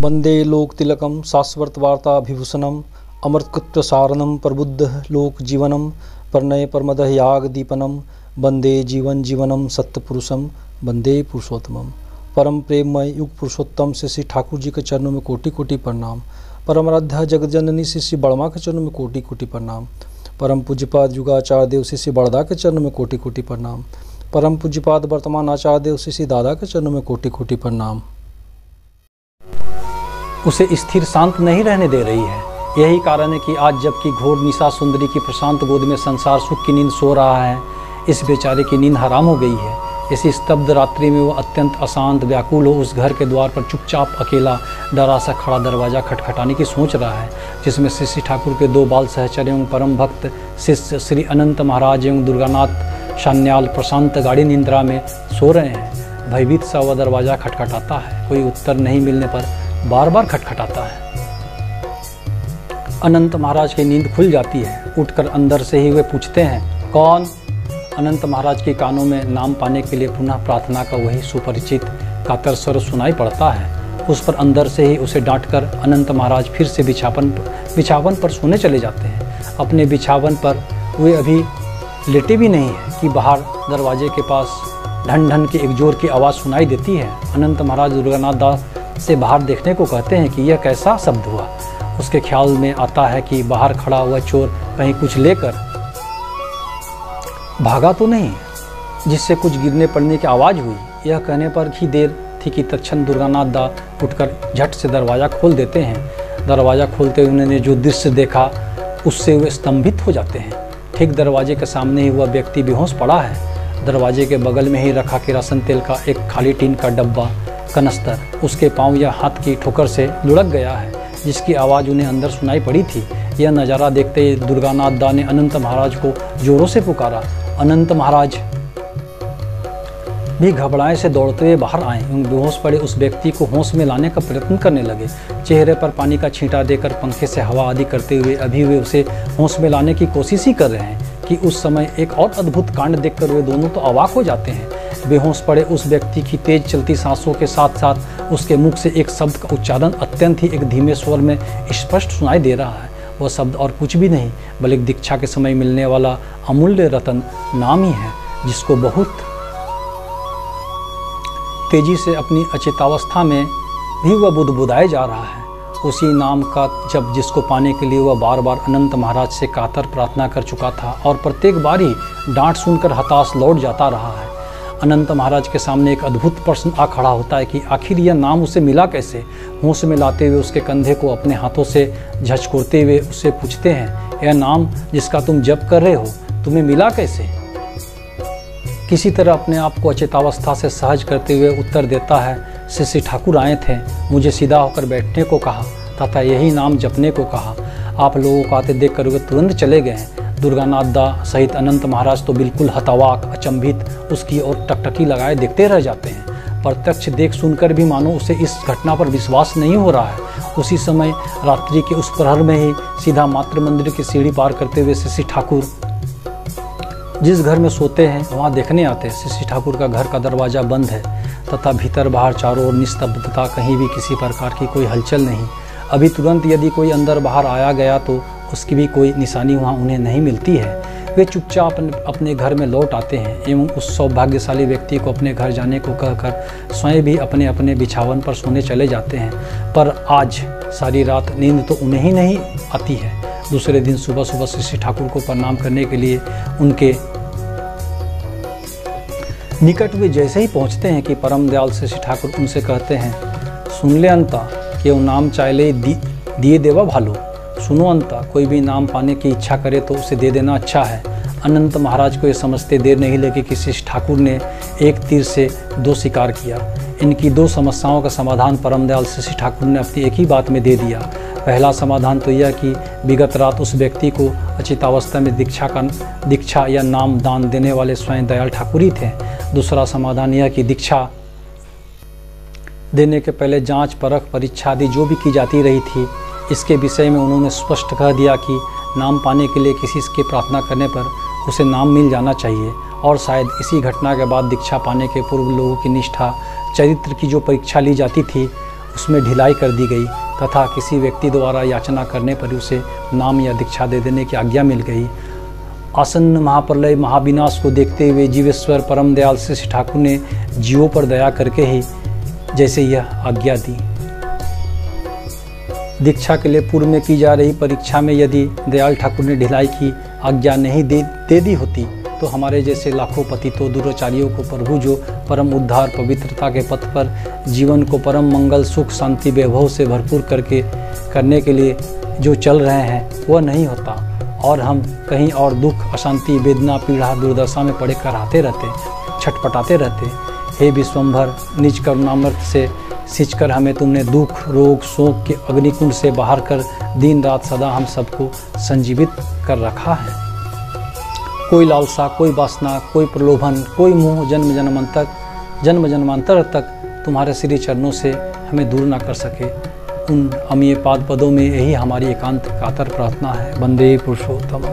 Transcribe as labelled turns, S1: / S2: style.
S1: वंदे लोक तिलकम शाश्वत वार्ता विभूषणम अमृतकृत्य सारणम प्रबुद्ध लोक जीवनम प्रणय परमदह याग दीपनम वंदे जीवन जीवनम सत्यपुरुषम वंदे पुरुषोत्तमम। परम प्रेममय युग पुरुषोत्तम श्री ठाकुर जी के चरणों में कोटि कोटि प्रणाम। परम आराध्या जगतजननी श्री बड़मा के चरणों में कोटि कोटि प्रणाम। परम पूज्यपाद युगाचार्य देव श्री बड़दा के चरणों में कोटि कोटि प्रणाम। परम पूज्यपाद वर्तमान आचार्य देव श्री दादा के चरणों में कोटि कोटि प्रणाम। उसे स्थिर शांत नहीं रहने दे रही है। यही कारण है कि आज जबकि घोर निशा सुंदरी की प्रशांत गोद में संसार सुख की नींद सो रहा है, इस बेचारे की नींद हराम हो गई है। इसी स्तब्ध रात्रि में वो अत्यंत अशांत व्याकुल हो उस घर के द्वार पर चुपचाप अकेला डरा सा खड़ा दरवाज़ा खटखटाने की सोच रहा है, जिसमें श्री ठाकुर के दो बाल सहचर्य एवं परम भक्त शिष्य श्री अनंत महाराज एवं दुर्गानाथ शान्याल प्रशांत गाढ़ी निंद्रा में सो रहे हैं। भयभीत सा वह दरवाज़ा खटखटाता है। कोई उत्तर नहीं मिलने पर बार बार खटखटाता है। अनंत महाराज की नींद खुल जाती है। उठकर अंदर से ही वे पूछते हैं, कौन? अनंत महाराज के कानों में नाम पाने के लिए पुनः प्रार्थना का वही सुपरिचित कातर स्वर सुनाई पड़ता है। उस पर अंदर से ही उसे डांटकर अनंत महाराज फिर से बिछावन पर सोने चले जाते हैं। अपने बिछावन पर वे अभी लेटे भी नहीं है कि बाहर दरवाजे के पास ढन ढन की एक जोर की आवाज़ सुनाई देती है। अनंत महाराज दुर्गानाथ दास से बाहर देखने को कहते हैं कि यह कैसा शब्द हुआ। उसके ख्याल में आता है कि बाहर खड़ा हुआ चोर कहीं कुछ लेकर भागा तो नहीं, जिससे कुछ गिरने पड़ने की आवाज़ हुई। यह कहने पर ही देर थी कि तत्क्षण दुर्गानाथ दा उठकर झट से दरवाज़ा खोल देते हैं। दरवाज़ा खोलते हुए उन्होंने जो दृश्य देखा उससे वे स्तंभित हो जाते हैं। ठीक दरवाजे के सामने ही वह व्यक्ति बेहोश पड़ा है। दरवाजे के बगल में ही रखा केरोसिन तेल का एक खाली टीन का डब्बा कनस्तर उसके पांव या हाथ की ठोकर से लुढ़क गया है, जिसकी आवाज़ उन्हें अंदर सुनाई पड़ी थी। यह नज़ारा देखते ही दुर्गानाथ दा ने अनंत महाराज को जोरों से पुकारा। अनंत महाराज भी घबराए से दौड़ते हुए बाहर आए एवं बेहोश पड़े उस व्यक्ति को होश में लाने का प्रयत्न करने लगे। चेहरे पर पानी का छींटा देकर पंखे से हवा आदि करते हुए अभी वे उसे होश में लाने की कोशिश ही कर रहे हैं कि उस समय एक और अद्भुत कांड देखकर वे दोनों तो अवाक हो जाते हैं। बेहोश पड़े उस व्यक्ति की तेज चलती सांसों के साथ साथ उसके मुख से एक शब्द का उच्चारण अत्यंत ही एक धीमे स्वर में स्पष्ट सुनाई दे रहा है। वह शब्द और कुछ भी नहीं बल्कि दीक्षा के समय मिलने वाला अमूल्य रतन नाम ही है, जिसको बहुत तेजी से अपनी अचेतावस्था में भी वह बुदबुदाए जा रहा है। उसी नाम का जब जिसको पाने के लिए वह बार बार अनंत महाराज से कातर प्रार्थना कर चुका था और प्रत्येक बार ही डांट सुनकर हताश लौट जाता रहा है। अनंत महाराज के सामने एक अद्भुत प्रश्न आ खड़ा होता है कि आखिर यह नाम उसे मिला कैसे। होश में लाते हुए उसके कंधे को अपने हाथों से झचकोरते हुए उससे पूछते हैं, यह नाम जिसका तुम जप कर रहे हो तुम्हें मिला कैसे? किसी तरह अपने आप को अचेतावस्था से सहज करते हुए उत्तर देता है, श्री ठाकुर आए थे, मुझे सीधा होकर बैठने को कहा तथा यही नाम जपने को कहा। आप लोगों को आते देख कर वे तुरंत चले गए। दुर्गानाथ दा सहित अनंत महाराज तो बिल्कुल हतावाक अचंभित उसकी ओर टकटकी लगाए देखते रह जाते हैं। प्रत्यक्ष देख सुनकर भी मानो उसे इस घटना पर विश्वास नहीं हो रहा है। उसी समय रात्रि के उस प्रहर में ही सीधा मातृ मंदिर की सीढ़ी पार करते हुए श्री ठाकुर जिस घर में सोते हैं वहाँ देखने आते हैं। श्री ठाकुर का घर का दरवाज़ा बंद है तथा भीतर बाहर चारों ओर निस्तब्धता, कहीं भी किसी प्रकार की कोई हलचल नहीं। अभी तुरंत यदि कोई अंदर बाहर आया गया तो उसकी भी कोई निशानी वहाँ उन्हें नहीं मिलती है। वे चुपचाप अपने घर में लौट आते हैं एवं उस सौभाग्यशाली व्यक्ति को अपने घर जाने को कहकर स्वयं भी अपने अपने बिछावन पर सोने चले जाते हैं। पर आज सारी रात नींद तो उन्हें ही नहीं आती है। दूसरे दिन सुबह सुबह श्री ठाकुर को प्रणाम करने के लिए उनके निकट वे जैसे ही पहुँचते हैं कि परम दयाल श्री ठाकुर उनसे कहते हैं, सुन ले अंता कि वो नाम चाहले दिए देवा भालो। सुनो अंता, कोई भी नाम पाने की इच्छा करे तो उसे दे देना अच्छा है। अनंत महाराज को ये समझते देर नहीं लगी कि श्री ठाकुर ने एक तीर से दो शिकार किया। इनकी दो समस्याओं का समाधान परम दयाल श्री ठाकुर ने अपनी एक ही बात में दे दिया। पहला समाधान तो यह कि विगत रात उस व्यक्ति को अचितावस्था में दीक्षा या नाम दान देने वाले स्वयं दयाल ठाकुर ही थे। दूसरा समाधान यह कि दीक्षा देने के पहले जांच परख परीक्षा आदि जो भी की जाती रही थी, इसके विषय में उन्होंने स्पष्ट कह दिया कि नाम पाने के लिए किसी की प्रार्थना करने पर उसे नाम मिल जाना चाहिए। और शायद इसी घटना के बाद दीक्षा पाने के पूर्व लोगों की निष्ठा चरित्र की जो परीक्षा ली जाती थी उसमें ढिलाई कर दी गई तथा किसी व्यक्ति द्वारा याचना करने पर उसे नाम या दीक्षा दे देने की आज्ञा मिल गई। आसन्न महाप्रलय महाविनाश को देखते हुए जीवेश्वर परम दयाल श्री ठाकुर ने जीवों पर दया करके ही जैसे यह आज्ञा दी। दीक्षा के लिए पूर्व में की जा रही परीक्षा में यदि दयाल ठाकुर ने ढिलाई की आज्ञा नहीं दे दी होती तो हमारे जैसे लाखों पतितों दुराचारियों को प्रभु जो परम उद्धार पवित्रता के पथ पर जीवन को परम मंगल सुख शांति वैभव से भरपूर करने के लिए जो चल रहे हैं वह नहीं होता और हम कहीं और दुख अशांति वेदना पीड़ा दुर्दशा में पड़े कराते रहते, छटपटाते रहते। हे विश्वम्भर, निज करुणामृत से सिंचकर हमें तुमने दुख रोग शोक के अग्निकुंड से बाहर कर दिन रात सदा हम सबको संजीवित कर रखा है। कोई लालसा, कोई वासना, कोई प्रलोभन, कोई मोह जन्म जन्मांतर तक तुम्हारे श्री चरणों से हमें दूर ना कर सके। उन अमीय पाद पदों में यही हमारी एकांत कातर प्रार्थना है। वंदे पुरुषोत्तम।